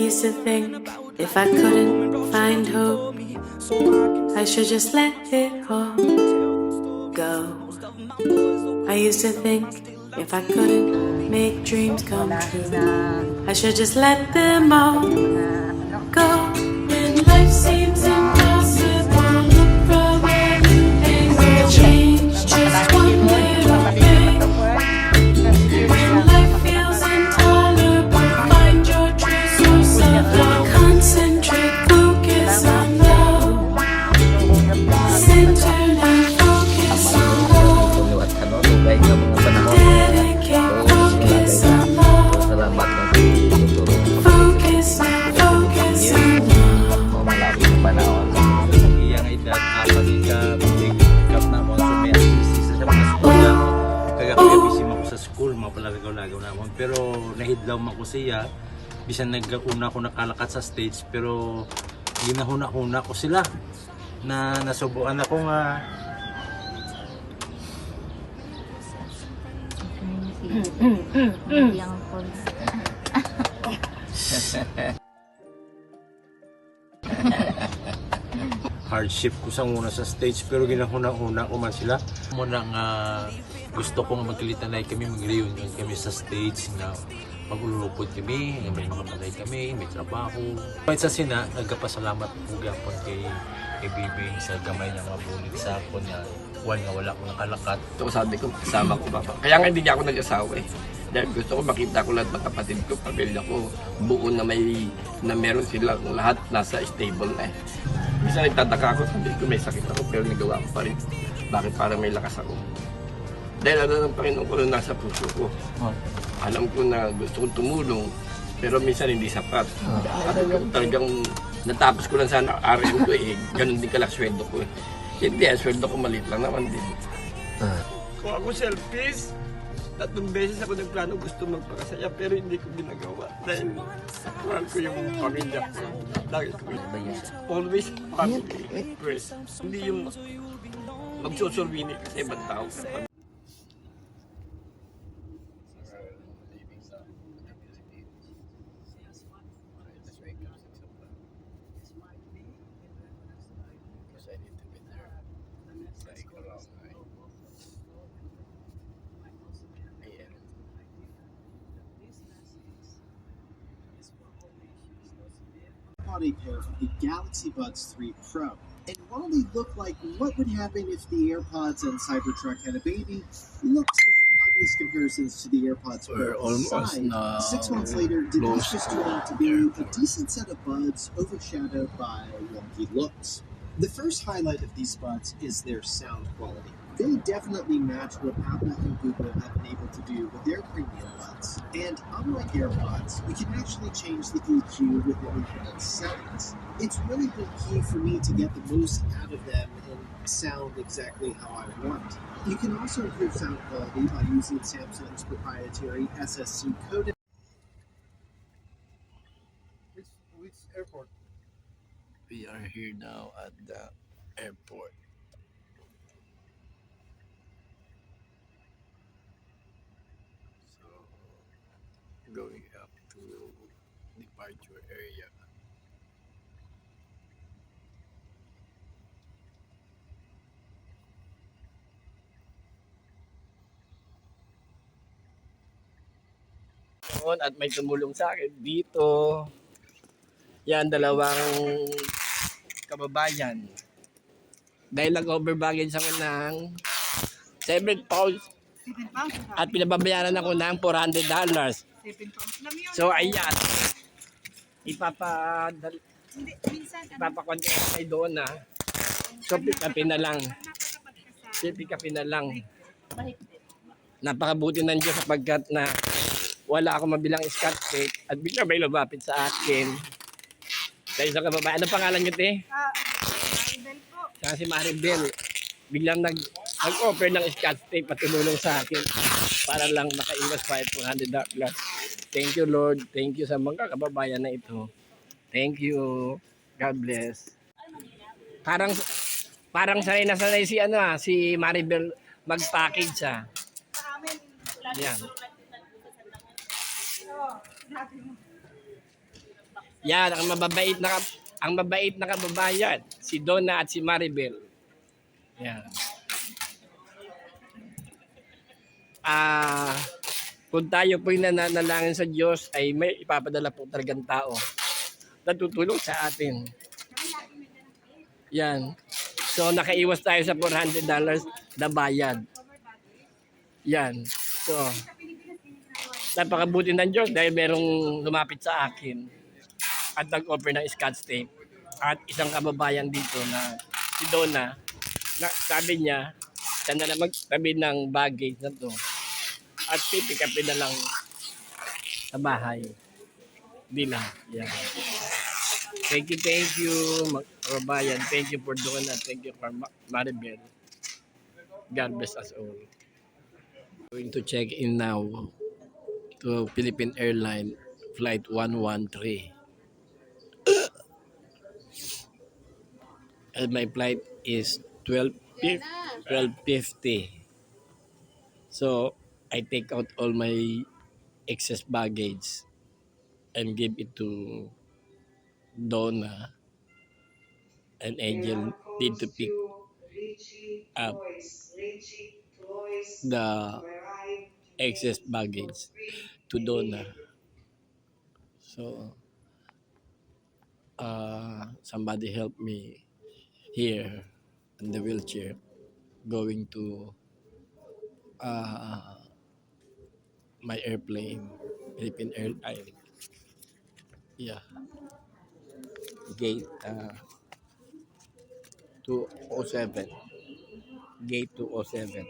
used to think if I couldn't find hope, I should just let it all go. I used to think if I couldn't make dreams come true, I should just let them all go. When life seems impossible from every angle, change just one little thing. When life feels intolerable, find your true source of love. Concentrate, focus on love. Centered and focus on love. Dedicate, focus on love. Focus on love. Iyang edad, apat ka, pick-up na mo. So may assist sa mga school na. Kagapagabisim ako sa school, mapalagaw-lagaw na mo. Pero nahidlaw man ko siya. Bisan nagkauna ko nakalakat sa stage, pero ginahuna-huna ko sila. Na nasubukan ako nga Yang pun. hardship ko sa una sa stage, pero ginahuna-huna ko man sila. Muna nga gusto kong magkilitanay kami, mag-reunion kami sa stage na mag-ulupod kami, may mga balay kami, may trabaho. Kahit sa sina, nagkapasalamat po gapon kay Bibing sa gamay na mabulit sa ako na wala ko nakalakat. Ito sabi ko, kasama ko ba? Kaya nga hindi niya ako nag-asawa eh. Dahil gusto ko makita ko lahat ng kapatid ko, pamilya ko, buo na meron sila, lahat nasa stable na eh. Minsan nagtataka ako, sabi ko may sakit ako pero nagawa ko pa rin. Bakit parang may lakas ako? Dahil ano ng Panginoon ko na nasa puso ko. Alam ko na gusto kong tumulong, pero minsan hindi sapat. At talagang natapos ko lang sana RM ko eh, ganun din kalak sweldo ko eh. Hindi, sweldo ko maliit lang naman din. Kung ako selfish, 3 beses ako nagplano gusto magpakasaya pero hindi ko ginagawa dahil mahal ko yung pamilya ko. Lagi ko always family first. Hindi yung magsusurwini kasi ibang tao. Bought a pair of the Galaxy Buds 3 Pro. And while they look like what would happen if the AirPods and Cybertruck had a baby, look some obvious comparisons to the AirPods Pro aside. 6 months later, did these just turn out to be a decent set of buds overshadowed by wonky looks? The first highlight of these buds is their sound quality. They definitely match what Apple and Google have been able to do with their premium buds. And unlike AirPods, we can actually change the EQ within the buds settings. It's really been key for me to get the most out of them and sound exactly how I want. You can also improve sound quality by using Samsung's proprietary SSC coded. Which airport? We are here now at the airport. Going up to departure area. At may tumulong sa akin dito. Yan, dalawang kababayan. Dahil nag-over baggage ako ng 7 pounds at pinababayaran ako ng $400. So ayan, ipapakonti kay doon na. So pick upin na lang. Napakabuti ng Diyos sapagkat na wala akong mabilang scotch tape at bigla may lumapit sa akin. Sa isang kababayan. Ano pangalan niyo, te? Maribel po. Saka si Maribel. Biglang nag-offer ng scotch tape at tumulong sa akin para lang makaiwas pa $400. Thank you, Lord. Thank you sa mga kababayan na ito. Thank you. God bless. Parang sanay na sanay si Maribel mag-package siya. Yan. Yan, ang mabait na kababayan, si Donna at si Maribel. Yan. Kung tayo po'y nananalangin sa Diyos, ay may ipapadala po talagang tao na tutulong sa atin. Yan. So, nakaiwas tayo sa $400 na bayad. Yan. So, napakabuti ng Diyos dahil merong lumapit sa akin at nag-offer ng Scotch tape. At isang kababayan dito na si Donna, na sabi niya, siya na lang magtabi ng baggage na to at pipick upin na lang sa bahay. Nila. Yan. Thank you, kababayan. Thank you for Donna. Thank you for Maribel. God bless us all. Going to check in now to Philippine Airlines Flight 113. And my flight is 12:50. So, I take out all my excess baggage and give it to Donna, and Angel need to pick up the excess baggage to Donna. So, somebody help me here in the wheelchair going to my airplane, Philippine Airlines. Yeah. Gate 207. Gate 207.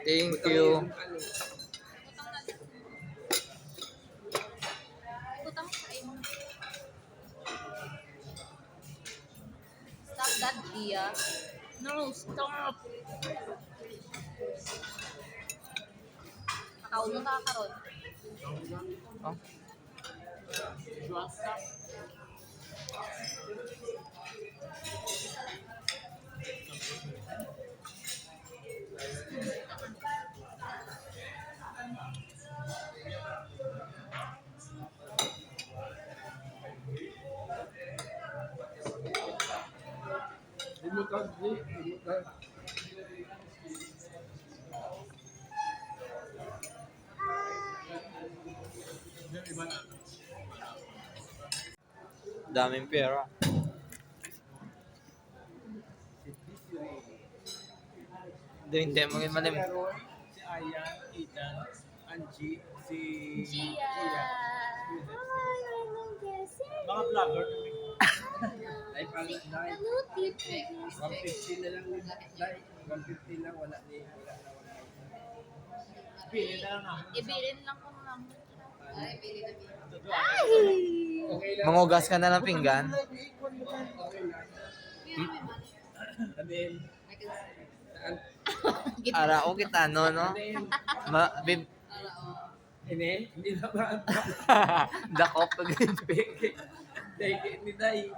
Thank you. Stop that, Dia. No, stop. Nakaulo ka karon. Oh. Daming pera. Hindi mo malim. Si Ayan, Ethan, Angie, si Gia. Hi, I'm Jessie. mga vlogger. Ay, ano, tip? 150 na lang. 150 lang, wala na. Pili na lang ako. Ibilin lang ko lang. Ay, bili na bili. Okay lang. Mangugas ka na ng pinggan. Sabihin, Ara o kita no. Bib hindi na ba? dakop pag Dahil ni Day.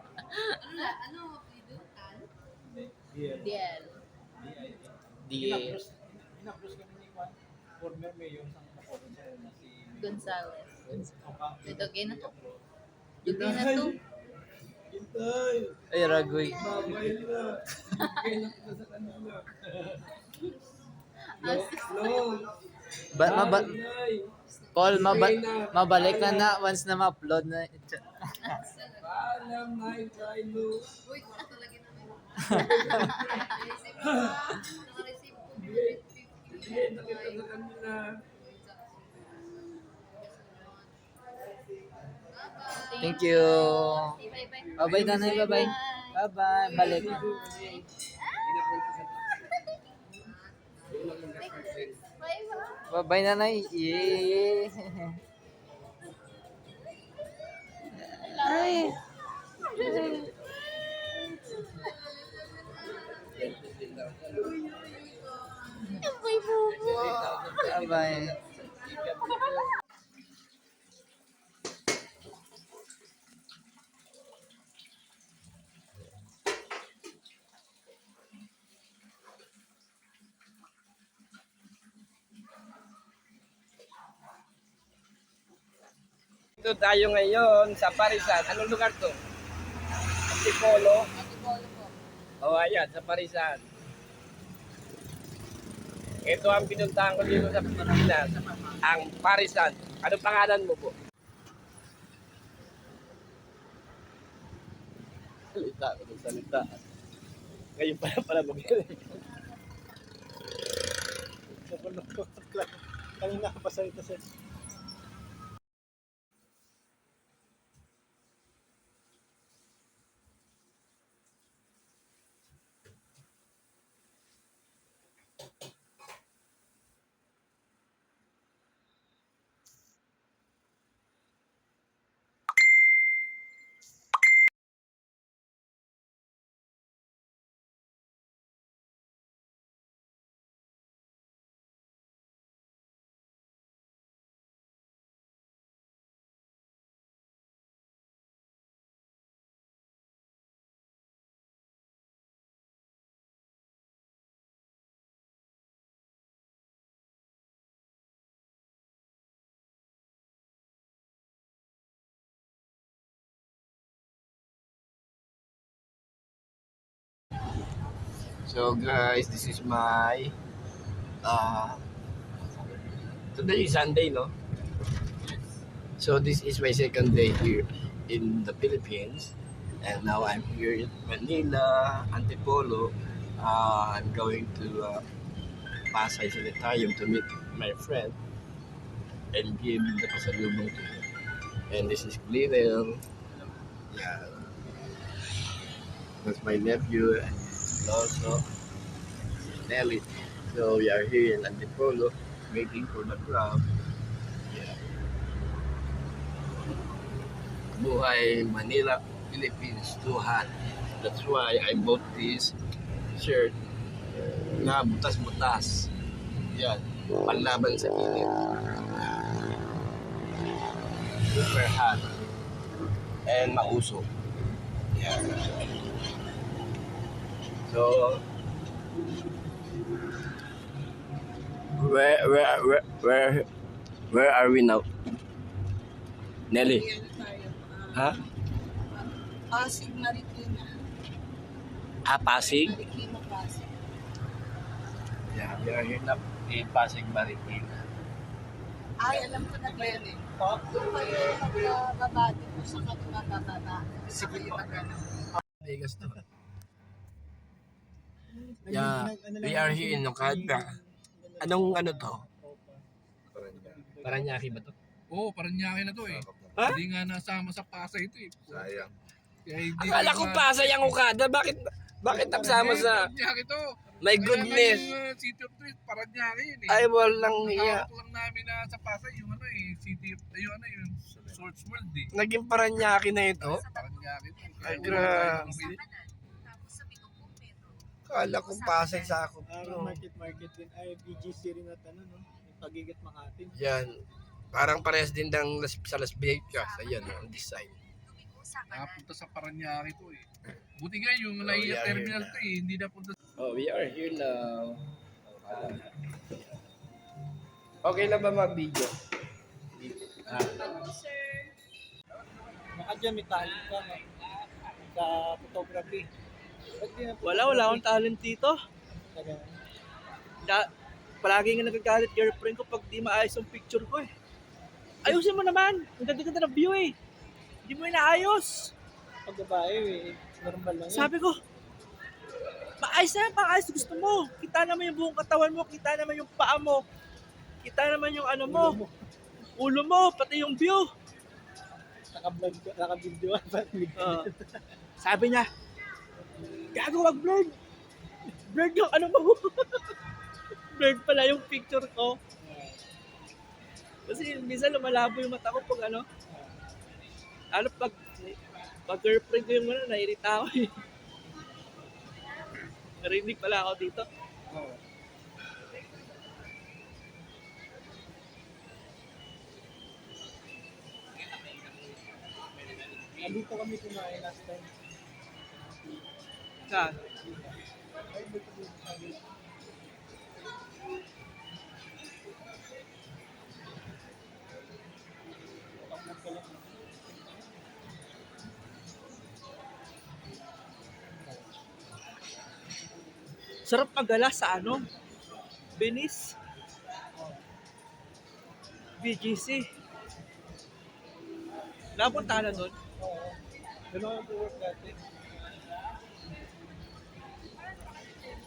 Ano, pidutan? Yeah. Diel. di Hinapros kami ni Juan. Former mayor sa Bacoor na si Gonzales. Oka. Dugay na to. Dugay na to. Hintay! ay ragoy. Babay na. Kailan ko sa kanila. Hello. Paul, mabalik ka na once na ma-upload na. Paalam na Trilo. Uy, ito lagi namin. Receive mo. Naka-receive ko. Hindi, nakita sa kanila. Thank you. Bye-bye. Bye-bye nanay, bye-bye. Bye-bye. Balik. Bye-bye. Bye-bye nanay. Yeah. Nandito tayo ngayon sa Parisan. Anong lugar to? Antipolo. Antipolo po. Oh, ayan, sa Parisan. Ito ang pinuntahan ko dito sa Pilipinas. Ang Parisan. Anong pangalan mo po? Salita. Ngayon pala magaling. Kanina ka pa salita sir. So guys, this is my today is Sunday, no? So this is my second day here in the Philippines, and now I'm here in Manila, Antipolo. I'm going to Pasay Sanitarium to meet my friend and give the pasalubong to him. And this is Glenel. Yeah, that's my nephew. And also Nelly. So we are here in Antipolo waiting for the crowd. Yeah. Buhay Manila, Philippines, too hot. That's why I bought this shirt na butas-butas. Yan, panlaban sa init. Super hot and mausok. Yeah. So where are we now? Nelly? Ha? Pasig Marikina. Pasig? Marikina, Pasig. Yeah, we are here na in Pasig, Marikina. Ay, alam ko na kayo eh. Doon kayo magbabati po sa kanila bababa. Sige po. Vegas to. Yeah, we are here in Nocada. Anong ano to? Paranaque ba to? Oo, Paranaque na to eh. Ha? Hindi nga nasama sa Pasay ito eh. Sayang. Kaya hindi Akala ko Pasay ang Okada. Bakit nagsama sa... Paranaque to. My goodness. Kaya nga yung City of Trees, Paranaque yun eh. Ay, walang iya. Nakakot lang namin na sa Pasay yung ano eh, City of... yung Swords World eh. Naging Paranaque na ito. Paranaque to. Ay, grabe. Akala ko Pasay sa ako. Market din ay BGC rin at ano no. Yung Pagigit Makati. Yan. Parang parehas din sa Las Vegas. Ayan, ang design. Nakapunta sa Paranaque to eh. Buti nga yung Oh, Naiya yeah, Terminal yeah. to eh, hindi na punta. Oh, we are here now. Okay na ba mag-video? Baka dyan may talent ka no? Sa photography. Wala akong talent dito. Palagi nga nagagalit girlfriend ko pag di maayos yung picture ko eh. Ayusin mo naman. Ang ganda-ganda ng view eh. Hindi mo inaayos. Pag babae eh, normal lang yun. Sabi ko, maayos na yan, paayos gusto mo. Kita naman yung buong katawan mo, kita naman yung paa mo, kita naman yung ano mo, ulo mo, pati yung view. Naka-vlog, naka-video. Sabi niya, gago wag blurred. Blurred yung ano mo. Blurred pala yung picture ko. Kasi minsan lumalabo yung mata ko pag ano. Ano pag girlfriend ko yung ano, nairita ako eh. Narinig pala ako dito. Dito kami kumain last time. Saan? Ay, dito kami. Pag Sarap magala sa ano? Venice. BGC. Napunta na doon. Oo. Doon ako work dati.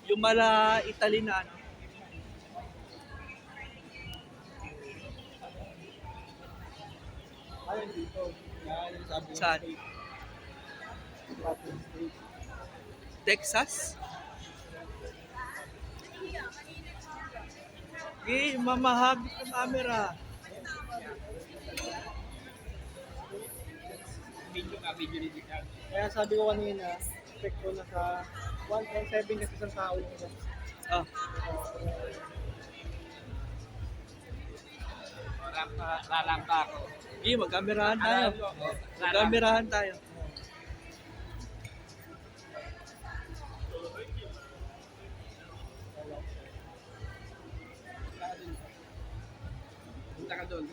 Yung mala Italy na ano. Ayun dito. Yan, yung sabi ko. Saan? Platinum State. Texas. Mamahagit ng camera. Kaya sabi ko kanina, check ko na sa 1.7 kasi isang tao yung isa. Ah, Lalangka ako. magkamerahan tayo. Magkamerahan tayo. Punta ka doon.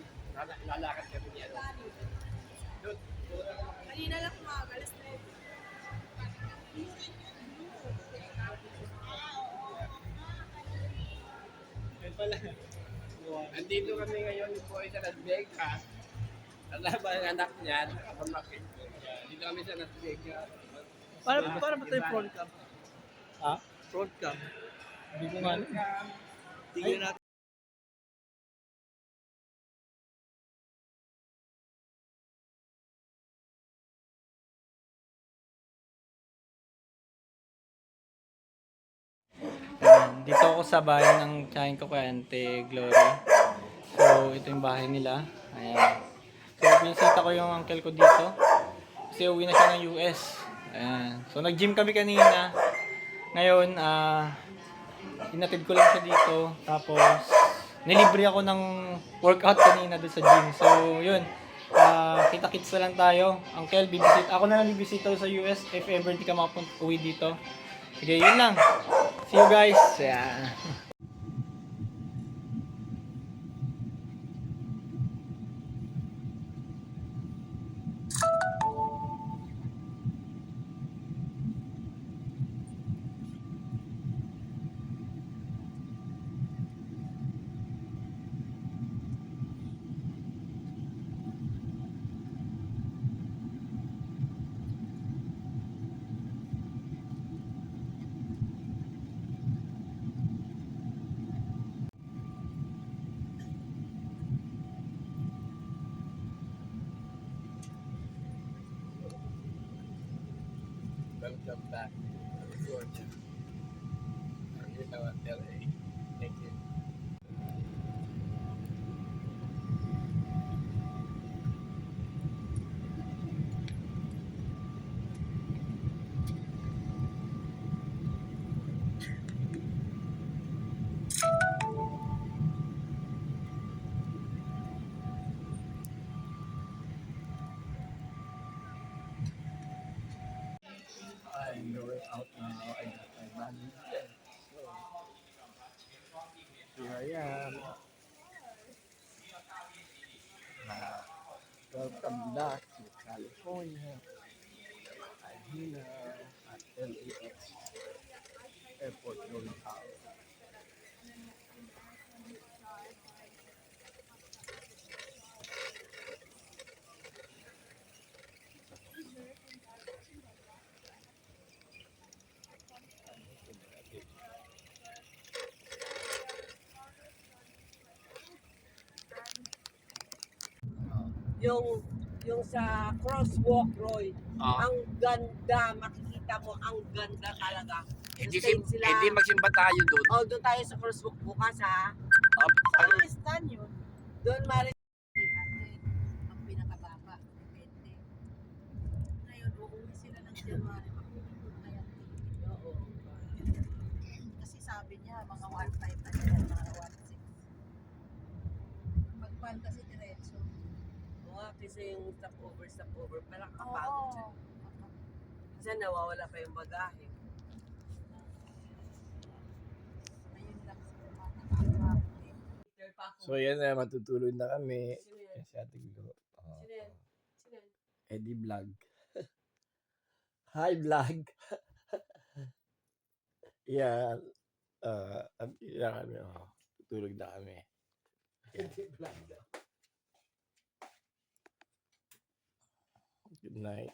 Lalakad kami niya. Kanina lang umaga, alas 3. Yan pala. Andito kami ngayon po ay sa Las Vegas. Kasama ang anak niya, kapamangkin ko. Dito kami sa Las Vegas. Para ba tayo front cam? Ha? Front cam. Hindi ko nga alam. Tingnan natin. Dito ako sa bahay ng kain ko kay Ante Glory. So, ito yung bahay nila. Ayan. So, pinisita ko yung uncle ko dito. Kasi uwi na siya ng US. Ayan. So, nag-gym kami kanina. Ngayon, inatid ko lang siya dito. Tapos, nilibre ako ng workout kanina doon sa gym. So, yun. Kita-kits na lang tayo. Uncle, bibisit. Ako na lang bibisita sa US if ever hindi ka uwi dito. Sige, yun lang. See you guys. Yeah. Welcome back to Georgia. I'm here now at LA. Thank you. I'm going out now. I got my money. So, here I am. Welcome back to California. I'm here now at LAX Airport going out. Yung sa crosswalk, Roy, Ah. ang ganda, makikita mo, ang ganda talaga. Hindi Sustain sila. magsimba tayo doon. Oh, doon tayo sa crosswalk bukas, ha? Ang stand yun? Doon, Mari. 300 ang pinakababa. 20. Ngayon, uuwi sila ng January. Makikita kaya Oo. Kasi sabi niya, mga 1.5 na sila, mga 1.6. Pagpan kasi diretso. Oo, kasi yung stopover, parang kapagod siya. Kasi nawawala pa yung bagahe. Ayun lang sa So yan na, matutulog na kami. Kasi ating Sino yan? Sino yan? Eddie Vlog. Hi Vlog. Yeah, na kami, oh. Tutulog na kami. Good night.